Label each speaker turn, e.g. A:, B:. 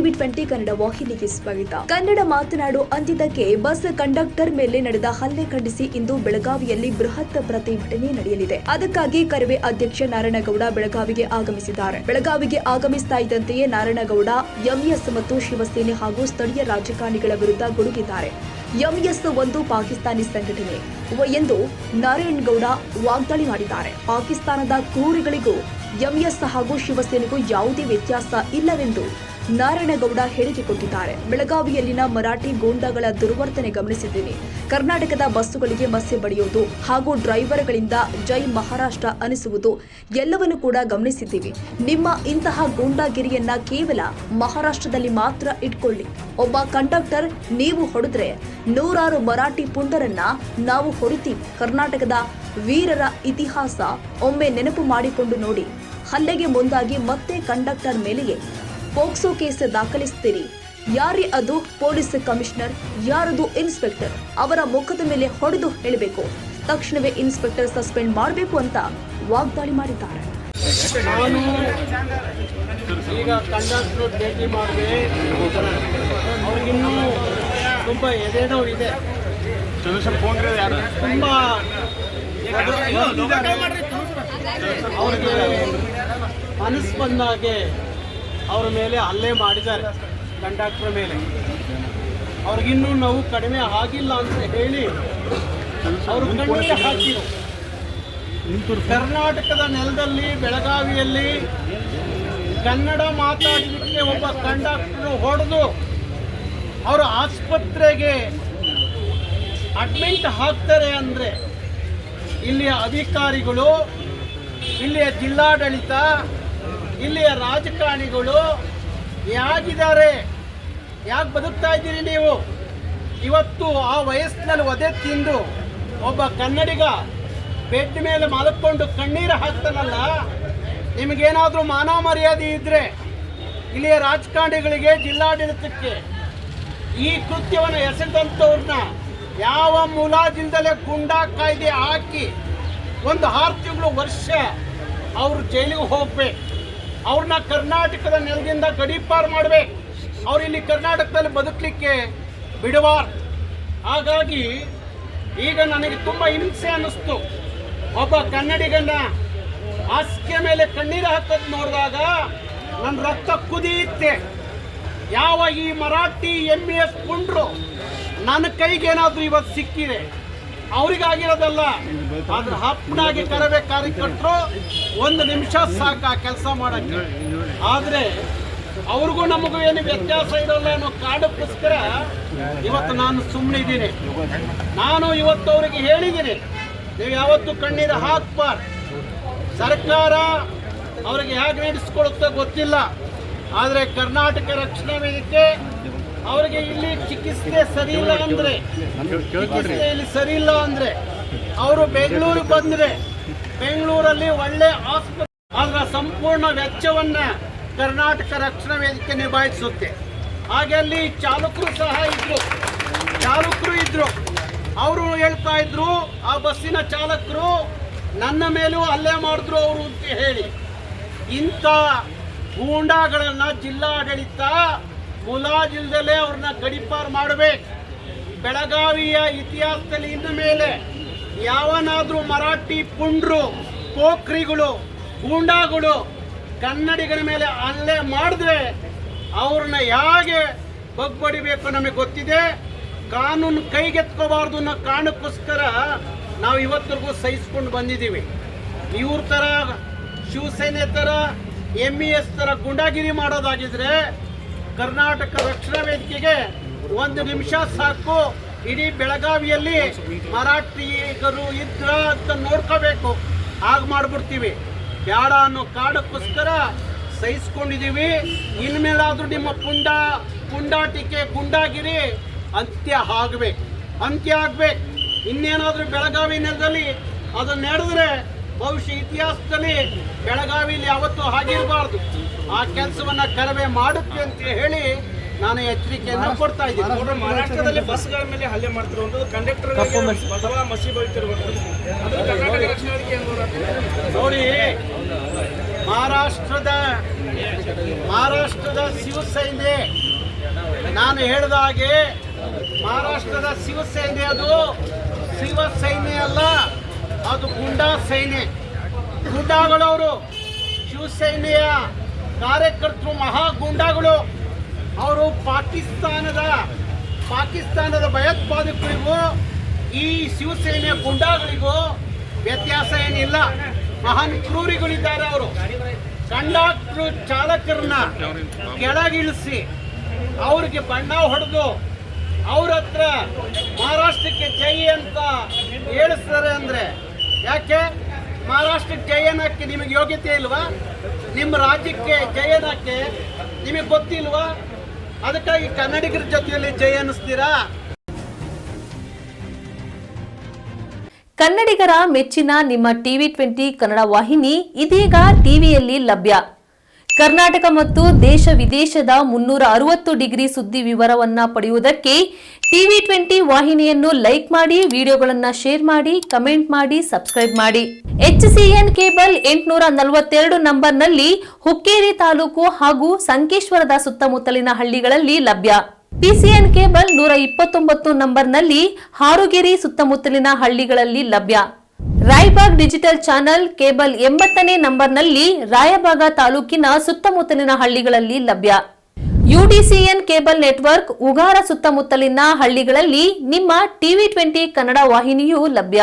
A: TV 20 Kannada ವಾಹಿನಿಗೆ ಸ್ವಾಗತ. ಕನ್ನಡ ಮಾತನಾಡು ಅಂದಿದ್ದಕ್ಕೆ ಬಸ್ ಕಂಡಕ್ಟರ್ ಮೇಲೆ ನಡೆದ ಹಲ್ಲೆ ಖಂಡಿಸಿ ಇಂದು ಬೆಳಗಾವಿಯಲ್ಲಿ ಬೃಹತ್ ಪ್ರತಿಭಟನೆ ನಡೆಯಲಿದೆ. ಅದಕ್ಕಾಗಿ ಕರವೇ ಅಧ್ಯಕ್ಷ ನಾರಾಯಣಗೌಡ ಬೆಳಗಾವಿಗೆ ಆಗಮಿಸಿದ್ದಾರೆ. ಬೆಳಗಾವಿಗೆ ಆಗಮಿಸ್ತಾ ಇದ್ದಂತೆಯೇ ನಾರಾಯಣಗೌಡ ಎಂಎಸ್ ಮತ್ತು ಶಿವಸೇನೆ ಹಾಗೂ ಸ್ಥಳೀಯ ರಾಜಕಾರಣಿಗಳ ವಿರುದ್ಧ ಗುಡುಗಿದ್ದಾರೆ. ಎಂಎಸ್ ಒಂದು ಪಾಕಿಸ್ತಾನಿ ಸಂಘಟನೆ ಎಂದು ನಾರಾಯಣಗೌಡ ವಾಗ್ದಾಳಿ ಮಾಡಿದ್ದಾರೆ. ಪಾಕಿಸ್ತಾನದ ಕ್ರೂರಿಗಳಿಗೂ ಎಂಎಸ್ ಹಾಗೂ ಶಿವಸೇನೆಗೂ ಯಾವುದೇ ವ್ಯತ್ಯಾಸ ಇಲ್ಲವೆಂದು ನಾರಾಯಣಗೌಡ ಹೇಳಿಕೆ ಕೊಟ್ಟಿದ್ದಾರೆ. ಬೆಳಗಾವಿಯಲ್ಲಿನ ಮರಾಠಿ ಗೂಂಡಾಗಳ ದುರ್ವರ್ತನೆ ಗಮನಿಸಿದ್ದೀನಿ. ಕರ್ನಾಟಕದ ಬಸ್ಸುಗಳಿಗೆ ಮಸ್ಸೆ ಬಡಿಯುವುದು ಹಾಗೂ ಡ್ರೈವರ್ಗಳಿಂದ ಜೈ ಮಹಾರಾಷ್ಟ್ರ ಅನಿಸುವುದು ಎಲ್ಲವನ್ನು ಕೂಡ ಗಮನಿಸಿದ್ದೀವಿ. ನಿಮ್ಮ ಇಂತಹ ಗೂಂಡಾಗಿರಿಯನ್ನ ಕೇವಲ ಮಹಾರಾಷ್ಟ್ರದಲ್ಲಿ ಮಾತ್ರ ಇಟ್ಕೊಳ್ಳಿ. ಒಬ್ಬ ಕಂಡಕ್ಟರ್ ನೀವು ಹೊಡೆದ್ರೆ ನೂರಾರು ಮರಾಠಿ ಪುಂಡರನ್ನ ನಾವು ಹೊಡಿತೀವಿ. ಕರ್ನಾಟಕದ ವೀರರ ಇತಿಹಾಸ ಒಮ್ಮೆ ನೆನಪು ಮಾಡಿಕೊಂಡು ನೋಡಿ. ಹಲ್ಲೆಗೆ ಮುಂದಾಗಿ ಮತ್ತೆ ಕಂಡಕ್ಟರ್ ಮೇಲೆಯೇ ಪೋಕ್ಸೋ ಕೇಸ್ ದಾಖಲಿಸ್ತೀರಿ. ಯಾರೇ ಅದು ಪೊಲೀಸ್ ಕಮಿಷನರ್, ಯಾರದು ಇನ್ಸ್ಪೆಕ್ಟರ್, ಅವರ ಮುಖದ ಮೇಲೆ ಹೊಡೆದು ಹೇಳಬೇಕು. ತಕ್ಷಣವೇ ಇನ್ಸ್ಪೆಕ್ಟರ್ ಸಸ್ಪೆಂಡ್ ಮಾಡಬೇಕು ಅಂತ ವಾಗ್ದಾಳಿ ಮಾಡಿದ್ದಾರೆ.
B: ನಾನು ಈಗ ಕಂಡಕ್ಟರ್ ಭೇಟಿ ಮಾಡಿದೆ. ಅವ್ರಿಗಿನ್ನೂ ತುಂಬ ಎದೆನೋವು ಇದೆ. ತುಂಬ ಅವ್ರಿಗೆ ಮನಸ್ಸು ಬಂದಾಗೆ ಅವರ ಮೇಲೆ ಹಲ್ಲೆ ಮಾಡಿದ್ದಾರೆ. ಕಂಡಕ್ಟರ್ ಮೇಲೆ ಅವ್ರಿಗಿನ್ನೂ ನೋವು ಕಡಿಮೆ ಆಗಿಲ್ಲ ಅಂತ ಹೇಳಿ ಅವರು ಕಣ್ಣಿಗೆ ಹಾಕಿದ್ರು. ಕರ್ನಾಟಕದ ನೆಲದಲ್ಲಿ ಬೆಳಗಾವಿಯಲ್ಲಿ ಕನ್ನಡ ಮಾತಾಡಲಿಕ್ಕೆ ಒಬ್ಬ ಕಂಡಕ್ಟರ್ ಹೊಡೆದು ಅವರು ಆಸ್ಪತ್ರೆಗೆ ಅಡ್ಮಿಟ್ ಹಾಕ್ತಾರೆ ಅಂದರೆ ಇಲ್ಲಿಯ ಅಧಿಕಾರಿಗಳು, ಇಲ್ಲಿಯ ಜಿಲ್ಲಾಡಳಿತ, ಇಲ್ಲಿಯ ರಾಜಕಾರಣಿಗಳು ಯಾಗಿದ್ದಾರೆ? ಯಾಕೆ ಬದುಕ್ತಾ ಇದ್ದೀರಿ ನೀವು? ಇವತ್ತು ಆ ವಯಸ್ಸಿನಲ್ಲಿ ಒದೆ ತಿಂದು ಒಬ್ಬ ಕನ್ನಡಿಗ ಬೆಡ್ ಮೇಲೆ ಮಲ್ಕೊಂಡು ಕಣ್ಣೀರು ಹಾಕ್ತಾನಲ್ಲ, ನಿಮಗೇನಾದರೂ ಮಾನ ಮರ್ಯಾದೆ ಇದ್ದರೆ ಇಲ್ಲಿಯ ರಾಜಕಾರಣಿಗಳಿಗೆ, ಜಿಲ್ಲಾಡಳಿತಕ್ಕೆ ಈ ಕೃತ್ಯವನ್ನು ಎಸೆದಂಥವ್ರನ್ನ ಯಾವ ಮುಲಾಜಿಲ್ದಲೇ ಗುಂಡಾ ಕಾಯ್ದೆ ಹಾಕಿ ಒಂದು 6 ತಿಂಗಳು ವರ್ಷ ಅವರು ಜೈಲಿಗೆ ಹೋಗ್ಬೇಕು. ಅವ್ರನ್ನ ಕರ್ನಾಟಕದ ನೆಲದಿಂದ ಗಡೀಪಾರು ಮಾಡಬೇಕು. ಅವ್ರು ಇಲ್ಲಿ ಕರ್ನಾಟಕದಲ್ಲಿ ಬದುಕಲಿಕ್ಕೆ ಬಿಡಬಾರ್ದು. ಹಾಗಾಗಿ ಈಗ ನನಗೆ ತುಂಬ ಹಿಂಸೆ ಅನ್ನಿಸ್ತು. ಒಬ್ಬ ಕನ್ನಡಿಗನ ಹಾಸಿಗೆ ಮೇಲೆ ಕಣ್ಣೀರು ಹಾಕೋದು ನೋಡಿದಾಗ ನನ್ನ ರಕ್ತ ಕುದಿಯುತ್ತೆ. ಯಾವ ಈ ಮರಾಠಿ ಎಂಎಸ್ ಪುಂಡ್ರು ನನ್ನ ಕೈಗೇನಾದರೂ ಇವತ್ತು ಸಿಕ್ಕಿದೆ, ಅವರಿಗಾಗಿರೋದಲ್ಲ. ಆದ್ರೆ ಹಪ್ಪನಾಗಿ ಕರವೇ ಕಾರ್ಯಕರ್ತರು 1 ನಿಮಿಷ ಸಾಕು ಆ ಕೆಲಸ ಮಾಡೋಕ್ಕೆ. ಆದರೆ ಅವ್ರಿಗೂ ನಮಗೂ ಏನು ವ್ಯತ್ಯಾಸ ಇರೋಲ್ಲ ಅನ್ನೋ ಕಾರಣಕ್ಕೋಸ್ಕರ ಇವತ್ತು ನಾನು ಸುಮ್ಮನಿದ್ದೀನಿ. ನಾನು ಇವತ್ತು ಅವರಿಗೆ ಹೇಳಿದ್ದೀನಿ, ನೀವು ಯಾವತ್ತೂ ಕಣ್ಣೀರು ಹಾಕ್ಬಾರ್ದು. ಸರ್ಕಾರ ಅವರಿಗೆ ಹೇಗೆ ನಡೆಸ್ಕೊಳುತ್ತೋ ಗೊತ್ತಿಲ್ಲ. ಆದರೆ ಕರ್ನಾಟಕ ರಕ್ಷಣಾ ವೇದಿಕೆ ಅವರಿಗೆ ಇಲ್ಲಿ ಚಿಕಿತ್ಸೆ ಸರಿ ಇಲ್ಲ ಅಂದರೆ, ಚಿಕಿತ್ಸೆ ಇಲ್ಲಿ ಸರಿ ಇಲ್ಲ ಅಂದರೆ ಅವರು ಬೆಂಗಳೂರಿಗೆ ಬಂದರೆ ಬೆಂಗಳೂರಲ್ಲಿ ಒಳ್ಳೆ ಆಸ್ಪತ್ರೆ, ಅದರ ಸಂಪೂರ್ಣ ವೆಚ್ಚವನ್ನು ಕರ್ನಾಟಕ ರಕ್ಷಣಾ ವೇದಿಕೆ ನಿಭಾಯಿಸುತ್ತೆ. ಹಾಗೆ ಅಲ್ಲಿ ಚಾಲಕರು ಸಹ ಇದ್ರು. ಅವರು ಹೇಳ್ತಾ ಇದ್ರು, ಆ ಬಸ್ಸಿನ ಚಾಲಕರು ನನ್ನ ಮೇಲೂ ಹಲ್ಲೆ ಮಾಡಿದ್ರು ಅವರು ಅಂತ ಹೇಳಿ. ಇಂಥ ಗೂಂಡಾಗಳನ್ನು ಜಿಲ್ಲಾಡಳಿತ ಮುಲಾಜಿಲ್ದಲೇ ಅವ್ರನ್ನ ಗಡೀಪಾರು ಮಾಡಬೇಕು. ಬೆಳಗಾವಿಯ ಇತಿಹಾಸದಲ್ಲಿ ಇನ್ನು ಮೇಲೆ ಯಾವನಾದರೂ ಮರಾಠಿ ಪುಂಡ್ರು, ಪೋಖ್ರಿಗಳು, ಗೂಂಡಾಗಳು ಕನ್ನಡಿಗರ ಮೇಲೆ ಹಲ್ಲೆ ಮಾಡಿದ್ರೆ ಅವ್ರನ್ನ ಹೇಗೆ ಬಗ್ಬಡಿಬೇಕು ನಮಗೆ ಗೊತ್ತಿದೆ. ಕಾನೂನು ಕೈಗೆತ್ಕೋಬಾರ್ದು ಅನ್ನೋ ಕಾರಣಕ್ಕೋಸ್ಕರ ನಾವು ಇವತ್ತರೆಗೂ ಸಹಿಸ್ಕೊಂಡು ಬಂದಿದ್ದೀವಿ. ಇವ್ರ ಥರ ಶಿವಸೇನೆ ಥರ MES ಥರ ಗುಂಡಾಗಿರಿ ಮಾಡೋದಾಗಿದ್ರೆ ಕರ್ನಾಟಕ ರಕ್ಷಣಾ ವೇದಿಕೆಗೆ 1 ನಿಮಿಷ ಸಾಕು. ಇಡೀ ಬೆಳಗಾವಿಯಲ್ಲಿ ಮರಾಠಿಗರು ಇದ್ರ ಅಂತ ನೋಡ್ಕೋಬೇಕು. ಹಾಗೆ ಮಾಡಿಬಿಡ್ತೀವಿ. ಬೇಡ ಅನ್ನೋ ಕಾರಣಕ್ಕೋಸ್ಕರ ಸಹಿಸ್ಕೊಂಡಿದ್ದೀವಿ. ಇನ್ಮೇಲಾದರೂ ನಿಮ್ಮ ಪುಂಡಾಟಿಕೆ, ಗುಂಡಾಗಿರಿ ಅಂತ್ಯ ಆಗಬೇಕು. ಇನ್ನೇನಾದರೂ ಬೆಳಗಾವಿ ನೆಲದಲ್ಲಿ ಅದು ನಡೆದ್ರೆ ಭವಿಷ್ಯ ಇತಿಹಾಸದಲ್ಲಿ ಬೆಳಗಾವಿಯಲ್ಲಿ ಯಾವತ್ತೂ ಆಗಿರಬಾರ್ದು. ಆ ಕೆಲಸವನ್ನು ಕರವೇ ಮಾಡುತ್ತೆ ಅಂತ ಹೇಳಿ ನಾನು ಎಚ್ಚರಿಕೆಯನ್ನು ಕೊಡ್ತಾ ಇದ್ದೀನಿ.
C: ಮಹಾರಾಷ್ಟ್ರದಲ್ಲಿ ಬಸ್ಗಳ ಮೇಲೆ ಹಲ್ಲೆ ಮಾಡ್ತಿರುವಂಥದ್ದು, ಕಂಡಕ್ಟರ್ ಅಥವಾ ಮಸಿ ಬಳಿತಿರುವಂಥದ್ದು ಕರ್ನಾಟಕ ರಕ್ಷಣಾ ವೇದಿಕೆ
B: ನೋಡಿ, ಮಹಾರಾಷ್ಟ್ರದ ಮಹಾರಾಷ್ಟ್ರದ ಶಿವಸೇನೆ, ನಾನು ಹೇಳಿದ ಹಾಗೆ ಮಹಾರಾಷ್ಟ್ರದ ಶಿವಸೇನೆ ಅದು ಶಿವಸೇನೆ ಅಲ್ಲ, ಅದು ಗುಂಡಾ ಸೇನೆ. ಗುಂಡಾಗಳವರು, ಶಿವಸೇನೆಯ ಕಾರ್ಯಕರ್ತರು ಮಹಾ ಗುಂಡಾಗಳು. ಅವರು ಪಾಕಿಸ್ತಾನದ ಭಯೋತ್ಪಾದಕರಿಗೂ ಈ ಶಿವಸೇನೆಯ ಗುಂಡಾಗಳಿಗೂ ವ್ಯತ್ಯಾಸ ಏನಿಲ್ಲ. ಮಹಾನ್ ಕ್ರೂರಿಗಳಿದ್ದಾರೆ. ಅವರು ಕಂಡಕ್ಟರ್ ಚಾಲಕರನ್ನ ಕೆಳಗಿಳಿಸಿ ಅವ್ರಿಗೆ ಬಣ್ಣ ಹೊಡೆದು ಅವ್ರ ಹತ್ರ ಮಹಾರಾಷ್ಟ್ರಕ್ಕೆ ಜೈ ಅಂತ ಹೇಳಿಸ್ತಾರೆ. ಅಂದರೆ ಯಾಕೆ ಮಹಾರಾಷ್ಟ್ರಕ್ಕೆ ಜೈ ಅನ್ನಕ್ಕೆ ನಿಮಗೆ ಯೋಗ್ಯತೆ ಇಲ್ವಾ? ನಿಮ್ಮ ರಾಜ್ಯಕ್ಕೆ ಜೈ ಅನ್ನಕ್ಕೆ ನಿಮಗೆ ಗೊತ್ತಿಲ್ವಾ? ಅದಕ್ಕಾಗಿ ಕನ್ನಡಿಗರ ಜೊತೆಯಲ್ಲಿ ಜೈ ಅನ್ನಿಸ್ತೀರಾ?
D: ಕನ್ನಡಿಗರ ಮೆಚ್ಚಿನ ನಿಮ್ಮ TV20 ಕನ್ನಡ ವಾಹಿನಿ ಇದೀಗ ಟಿವಿಯಲ್ಲಿ ಲಭ್ಯ. ಕರ್ನಾಟಕ ಮತ್ತು ದೇಶ ವಿದೇಶದ 360 ಡಿಗ್ರಿ ಸುದ್ದಿ ವಿವರವನ್ನ ಪಡೆಯುವುದಕ್ಕೆ TV20 ವಾಹಿನಿಯನ್ನು ಲೈಕ್ ಮಾಡಿ, ವಿಡಿಯೋಗಳನ್ನು ಶೇರ್ ಮಾಡಿ, ಕಮೆಂಟ್ ಮಾಡಿ, ಸಬ್ಸ್ಕ್ರೈಬ್ ಮಾಡಿ. HCN ಕೇಬಲ್ 842 ನಂಬರ್ನಲ್ಲಿ ಹುಕ್ಕೇರಿ ತಾಲೂಕು ಹಾಗೂ ಸಂಕೇಶ್ವರದ ಸುತ್ತಮುತ್ತಲಿನ ಹಳ್ಳಿಗಳಲ್ಲಿ ಲಭ್ಯ. PCN ಕೇಬಲ್ 129 ನಂಬರ್ನಲ್ಲಿ ಹಾರುಗೆರೆ ಸುತ್ತಮುತ್ತಲಿನ ಹಳ್ಳಿಗಳಲ್ಲಿ ಲಭ್ಯ. ರಾಯಬಾಗ್ ಡಿಜಿಟಲ್ ಚಾನೆಲ್ ಕೇಬಲ್ 80ನೇ ನಂಬರ್ನಲ್ಲಿ ರಾಯಬಾಗ ತಾಲೂಕಿನ ಸುತ್ತಮುತ್ತಲಿನ ಹಳ್ಳಿಗಳಲ್ಲಿ ಲಭ್ಯ. UDCN ಕೇಬಲ್ ನೆಟ್ವರ್ಕ್ ಉಗಾರ ಸುತ್ತಮುತ್ತಲಿನ ಹಳ್ಳಿಗಳಲ್ಲಿ ನಿಮ್ಮ TV20 ಕನ್ನಡ ವಾಹಿನಿಯೂ ಲಭ್ಯ.